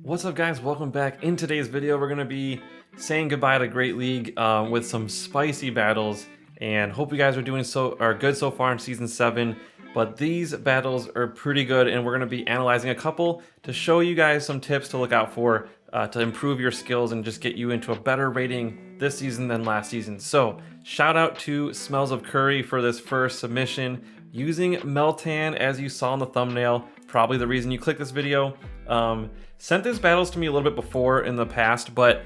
What's up guys, welcome back. In today's video we're going to be saying goodbye to Great League with some spicy battles, and hope you guys are good so far in Season 7, but these battles are pretty good and we're going to be analyzing a couple to show you guys some tips to look out for to improve your skills and just get you into a better rating this season than last season. So shout out to Smells of Curry for this first submission using Meltan, as you saw in the thumbnail, probably the reason you clicked this video. Sent these battles to me a little bit before in the past, but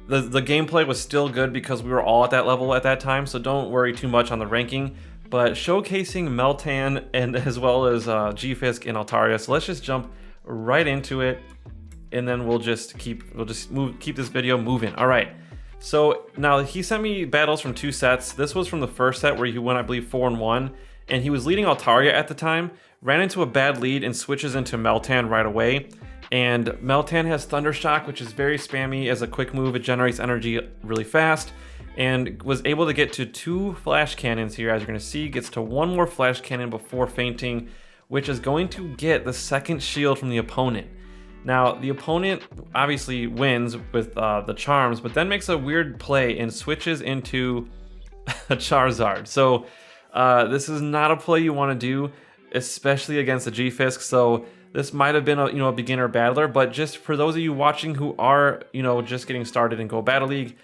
the gameplay was still good because we were all at that level at that time, so don't worry too much on the ranking. But showcasing Meltan and as well as G-Fisk and Altaria, so let's just jump right into it, and then we'll just keep this video moving. All right. So now he sent me battles from 2 sets. This was from the first set where he went, I believe, 4-1, and he was leading Altaria at the time. Ran into a bad lead and switches into Meltan right away. And Meltan has Thunder Shock, which is very spammy as a quick move. It generates energy really fast, and was able to get to 2 flash cannons here, as you're going to see. Gets to 1 more flash cannon before fainting, which is going to get the second shield from the opponent. Now, the opponent obviously wins with the charms, but then makes a weird play and switches into a Charizard. So this is not a play you want to do, especially against the G-Fisk. So this might have been a beginner battler, but just for those of you watching who are just getting started in Go Battle League,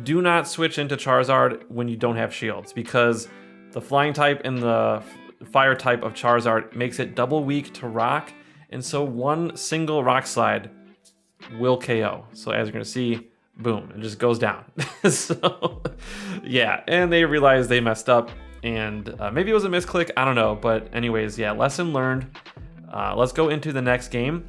do not switch into Charizard when you don't have shields, because the flying type and the fire type of Charizard makes it double weak to rock, and so one single rock slide will KO. So as you're gonna see, boom, it just goes down. So yeah, and they realized they messed up, and maybe it was a misclick, I don't know, but anyways, yeah, lesson learned. Let's go into the next game.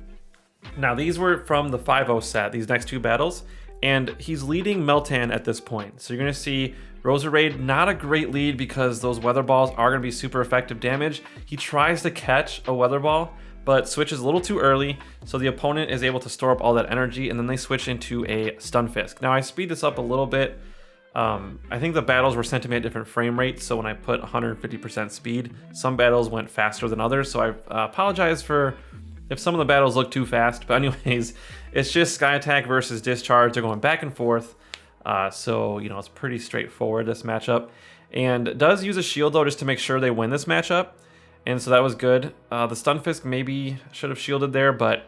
Now, these were from the 5-0 set, these next 2 battles, and he's leading Meltan at this point. So you're going to see Roserade, not a great lead because those weather balls are going to be super effective damage. He tries to catch a weather ball, but switches a little too early, so the opponent is able to store up all that energy, and then they switch into a Stunfisk. Now, I speed this up a little bit. I think the battles were sent to me at different frame rates, so when I put 150% speed, some battles went faster than others, so I apologize for if some of the battles look too fast, but anyways, it's just Sky Attack versus Discharge. They're going back and forth, so it's pretty straightforward, this matchup. And does use a shield, though, just to make sure they win this matchup, and so that was good. The Stunfisk maybe should have shielded there, but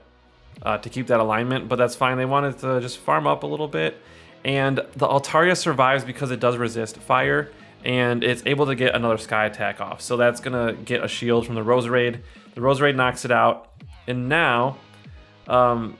to keep that alignment, but that's fine. They wanted to just farm up a little bit. And the Altaria survives because it does resist fire, and it's able to get another Sky Attack off. So that's going to get a shield from the Roserade. The Roserade knocks it out. And now, the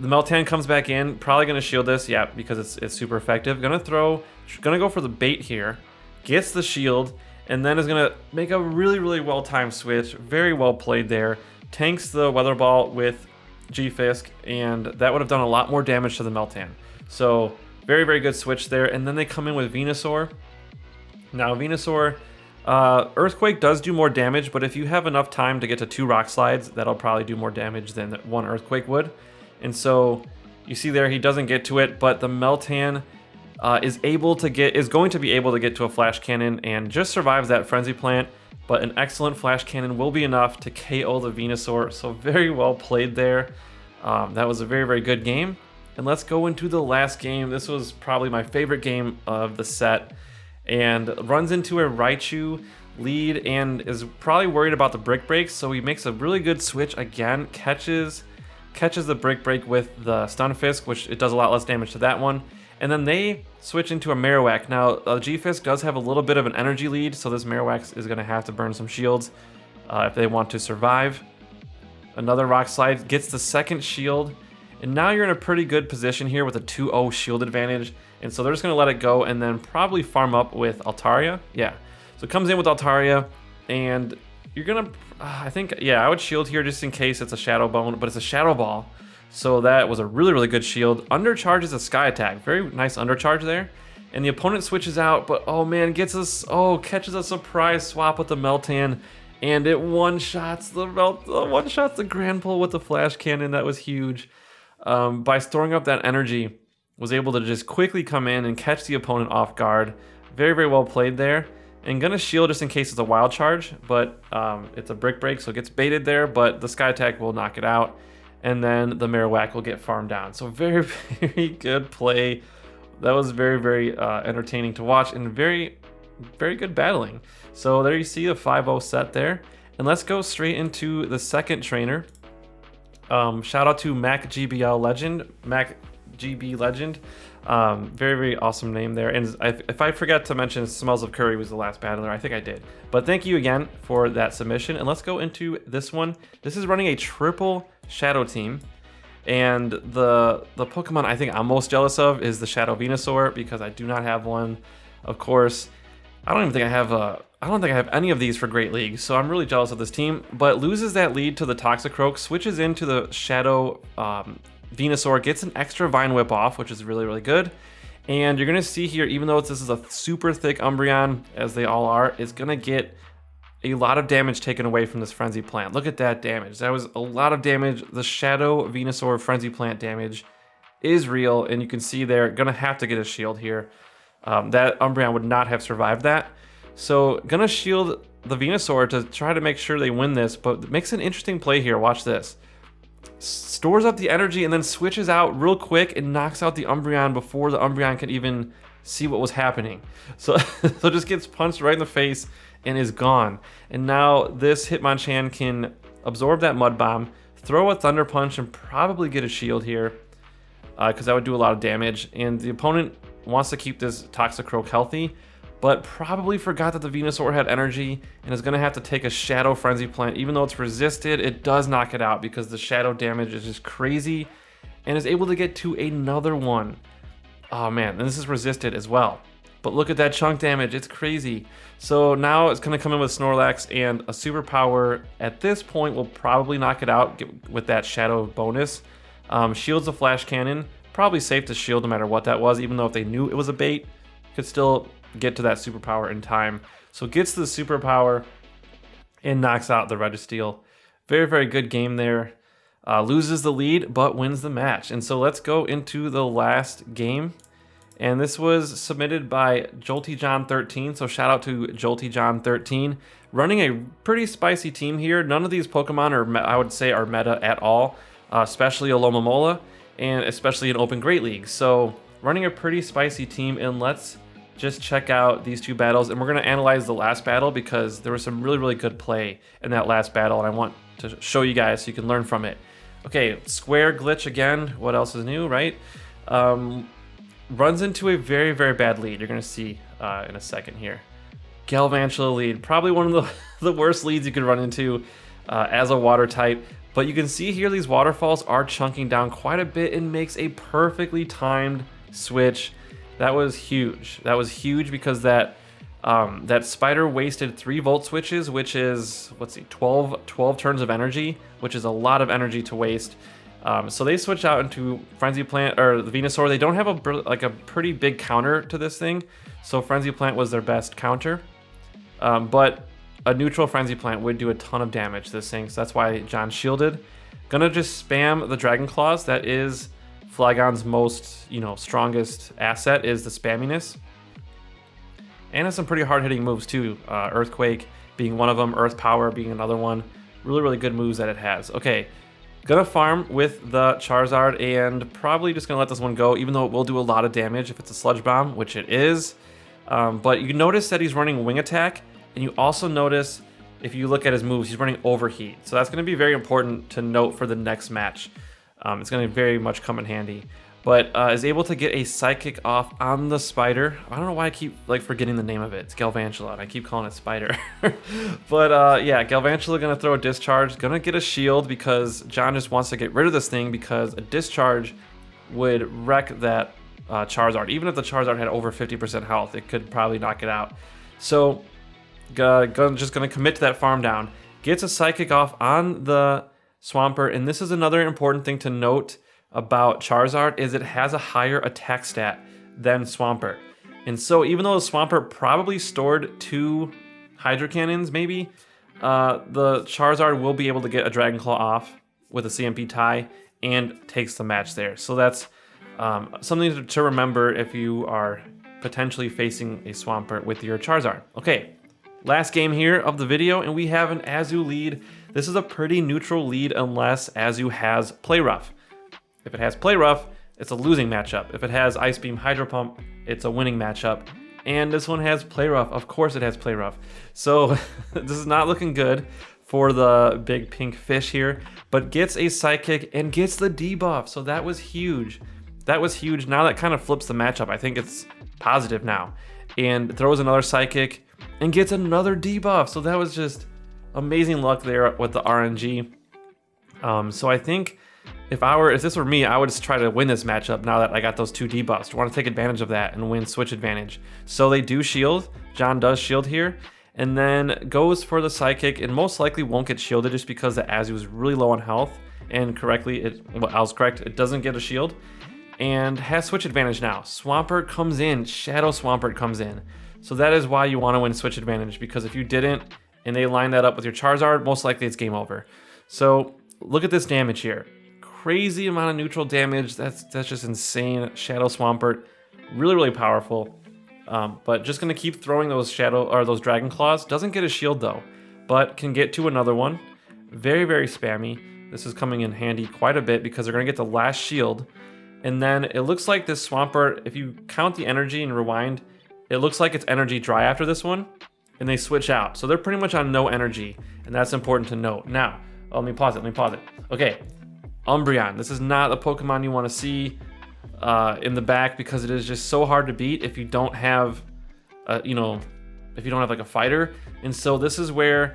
Meltan comes back in, probably going to shield this, yeah, because it's super effective. Gonna go for the bait here, gets the shield, and then is going to make a really, really well-timed switch. Very well played there. Tanks the Weather Ball with G-Fisk, and that would have done a lot more damage to the Meltan. So very, very good switch there. And then they come in with Venusaur. Now Venusaur, Earthquake does do more damage, but if you have enough time to get to 2 rock slides, that'll probably do more damage than 1 Earthquake would. And so you see there, he doesn't get to it, but the Meltan is going to be able to get to a Flash Cannon and just survives that Frenzy Plant. But an excellent Flash Cannon will be enough to KO the Venusaur. So very well played there. That was a very, very good game. And let's go into the last game. This was probably my favorite game of the set, and runs into a Raichu lead and is probably worried about the Brick Break, so he makes a really good switch again, catches the Brick Break with the Stunfisk, which it does a lot less damage to that one, and then they switch into a Marowak. Now, G-Fisk does have a little bit of an energy lead, so this Marowak is going to have to burn some shields if they want to survive. Another Rock Slide gets the second shield, and now you're in a pretty good position here with a 2-0 shield advantage. And so they're just going to let it go and then probably farm up with Altaria. Yeah. So it comes in with Altaria, and you're going to, I think, yeah, I would shield here just in case it's a Shadow Bone, but it's a Shadow Ball. So that was a really, really good shield. Undercharges a Sky Attack. Very nice undercharge there. And the opponent switches out, but oh man, catches a surprise swap with the Meltan. And it one-shots the Grand Pull with the Flash Cannon. That was huge. By storing up that energy, was able to just quickly come in and catch the opponent off guard. Very, very well played there. And gonna shield just in case it's a wild charge, but it's a Brick Break, so it gets baited there, but the Sky Attack will knock it out. and then the Marowak will get farmed down. So very, very good play. That was very, very entertaining to watch, and very, very good battling. So there you see a 5-0 set there. And let's go straight into the second trainer. Shout out to Mac GBL Legend, Mac GB Legend. Very, very awesome name there. And if I forgot to mention Smells of Curry was the last battler, I think I did. But thank you again for that submission. And let's go into this one. This is running a triple Shadow team. And the Pokemon I think I'm most jealous of is the Shadow Venusaur, because I do not have one. Of course, I don't think I have any of these for Great League, so I'm really jealous of this team. But loses that lead to the Toxicroak, switches into the Shadow Venusaur, gets an extra Vine Whip off, which is really, really good. And you're gonna see here, even though this is a super thick Umbreon, as they all are, it's gonna get a lot of damage taken away from this Frenzy Plant. Look at that damage. That was a lot of damage. The Shadow Venusaur Frenzy Plant damage is real, and you can see they're gonna have to get a shield here. That Umbreon would not have survived that. So gonna shield the Venusaur to try to make sure they win this, but makes an interesting play here. Watch this. Stores up the energy and then switches out real quick and knocks out the Umbreon before the Umbreon can even see what was happening. So, so just gets punched right in the face and is gone. And now this Hitmonchan can absorb that Mud Bomb, throw a Thunder Punch, and probably get a shield here, because that would do a lot of damage. And the opponent wants to keep this Toxicroak healthy, but probably forgot that the Venusaur had energy and is going to have to take a Shadow Frenzy Plant. Even though it's resisted, it does knock it out because the Shadow damage is just crazy, and is able to get to another one. Oh man, and this is resisted as well. But look at that chunk damage, it's crazy. So now it's going to come in with Snorlax, and a Superpower at this point will probably knock it out with that Shadow bonus. Shields a Flash Cannon, probably safe to shield no matter what that was, even though if they knew it was a bait, could still get to that Superpower in time. So gets the Superpower and knocks out the Registeel. Very, very good game there. Loses the lead, but wins the match. And so let's go into the last game. And this was submitted by JoltyJohn13, so shout out to JoltyJohn13. Running a pretty spicy team here. None of these Pokemon are, I would say, are meta at all, especially Alomomola, and especially in Open Great League. So running a pretty spicy team, and let's just check out these two battles. And we're going to analyze the last battle because there was some really, really good play in that last battle, and I want to show you guys so you can learn from it. Okay, Square Glitch again. What else is new, right? Runs into a very, very bad lead. You're going to see in a second here. Galvantula lead. Probably one of the worst leads you could run into as a water type. But you can see here these waterfalls are chunking down quite a bit and makes a perfectly timed switch. That was huge. That was huge because that spider wasted 3 volt switches, which is, let's see, 12 turns of energy, which is a lot of energy to waste. So they switch out into Frenzy Plant, or the Venusaur. They don't have a pretty big counter to this thing, so Frenzy Plant was their best counter. But a neutral Frenzy Plant would do a ton of damage to this thing, so that's why John shielded. Gonna just spam the Dragon Claws. That is Flygon's most, strongest asset, is the spamminess. And has some pretty hard-hitting moves too. Earthquake being one of them, Earth Power being another one. Really, really good moves that it has. Okay. Gonna farm with the Charizard and probably just gonna let this one go, even though it will do a lot of damage if it's a Sludge Bomb, which it is. But you notice that he's running Wing Attack, and you also notice, if you look at his moves, he's running Overheat. So that's gonna be very important to note for the next match. It's gonna very much come in handy. But is able to get a Psychic off on the Spider. I don't know why I keep forgetting the name of it. It's Galvantula, and I keep calling it Spider. But yeah, Galvantula gonna throw a Discharge, gonna get a shield because John just wants to get rid of this thing because a Discharge would wreck that Charizard. Even if the Charizard had over 50% health, it could probably knock it out. So just gonna commit to that farm down. Gets a Psychic off on the Swampert, and this is another important thing to note about Charizard, is it has a higher attack stat than Swampert. And so even though the Swampert probably stored 2 Hydro Cannons maybe, the Charizard will be able to get a Dragon Claw off with a CMP tie and takes the match there. So that's something to remember if you are potentially facing a Swampert with your Charizard. Okay, Last game here of the video, and we have an Azu lead. This is a pretty neutral lead unless Azu has Play Rough. If it has Play Rough, it's a losing matchup. If it has Ice Beam Hydro Pump, it's a winning matchup. And this one has Play Rough. Of course it has Play Rough. So this is not looking good for the big pink fish here, but gets a Psychic and gets the debuff. So that was huge. That was huge. Now that kind of flips the matchup. I think it's positive now. And throws another Psychic and gets another debuff. So that was just amazing luck there with the RNG. So I think if this were me, I would just try to win this matchup now that I got those 2 debuffs. I want to take advantage of that and win switch advantage. So they do shield. John does shield here. And then goes for the Psychic and most likely won't get shielded just because the Azu was really low on health. And I was correct, it doesn't get a shield. And has switch advantage now. Swampert comes in, Shadow Swampert comes in. So that is why you want to win switch advantage, because if you didn't and they line that up with your Charizard, most likely it's game over. So look at this damage here. Crazy amount of neutral damage. That's just insane. Shadow Swampert, really powerful. But just gonna keep throwing those those Dragon Claws. Doesn't get a shield though, but can get to another one. Very spammy. This is coming in handy quite a bit because they're gonna get the last shield. And then it looks like this Swampert, if you count the energy and rewind, it looks like it's energy dry after this one, and they switch out. So they're pretty much on no energy, and that's important to note. Now, let me pause it. Okay, Umbreon. This is not the Pokemon you want to see in the back because it is just so hard to beat if you don't have, if you don't have like a fighter. And so this is where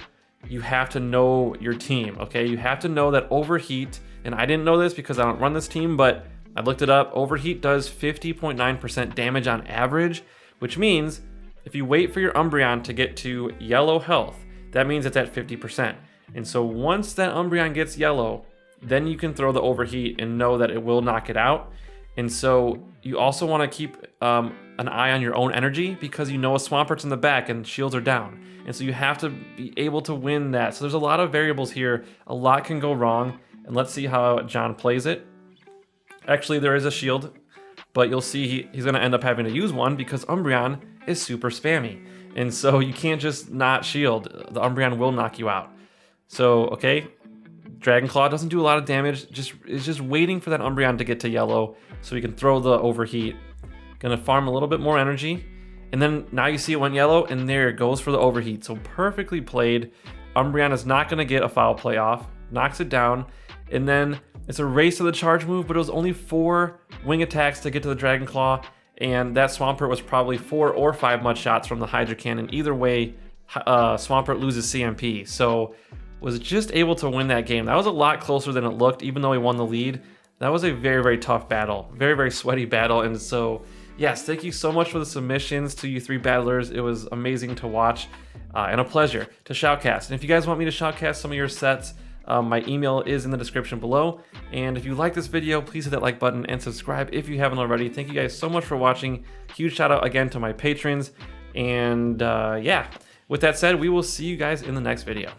you have to know your team, okay? You have to know that Overheat, and I didn't know this because I don't run this team, but I looked it up. Overheat does 50.9% damage on average, which means if you wait for your Umbreon to get to yellow health, that means it's at 50%. And so once that Umbreon gets yellow, then you can throw the Overheat and know that it will knock it out. And so you also want to keep an eye on your own energy because you know a Swampert's in the back and shields are down. And so you have to be able to win that. So there's a lot of variables here. A lot can go wrong. And let's see how John plays it. Actually, there is a shield, but you'll see he's going to end up having to use one because Umbreon is super spammy. And so you can't just not shield. The Umbreon will knock you out. So, okay, Dragon Claw doesn't do a lot of damage. It's just waiting for that Umbreon to get to yellow so he can throw the Overheat. Gonna farm a little bit more energy. And then now you see it went yellow, and there it goes for the Overheat. So perfectly played. Umbreon is not gonna get a foul play off. Knocks it down. And then it's a race to the charge move, but it was only 4 wing attacks to get to the Dragon Claw. And that Swampert was probably 4 or 5 mud shots from the Hydro Cannon. Either way, Swampert loses CMP. So was just able to win that game. That was a lot closer than it looked, even though he won the lead. That was a very tough battle. Very sweaty battle. And so, yes, thank you so much for the submissions to you 3 battlers. It was amazing to watch and a pleasure to shoutcast. And if you guys want me to shoutcast some of your sets, my email is in the description below. And if you like this video, please hit that like button and subscribe if you haven't already. Thank you guys so much for watching. Huge shout out again to my patrons. And yeah, with that said, we will see you guys in the next video.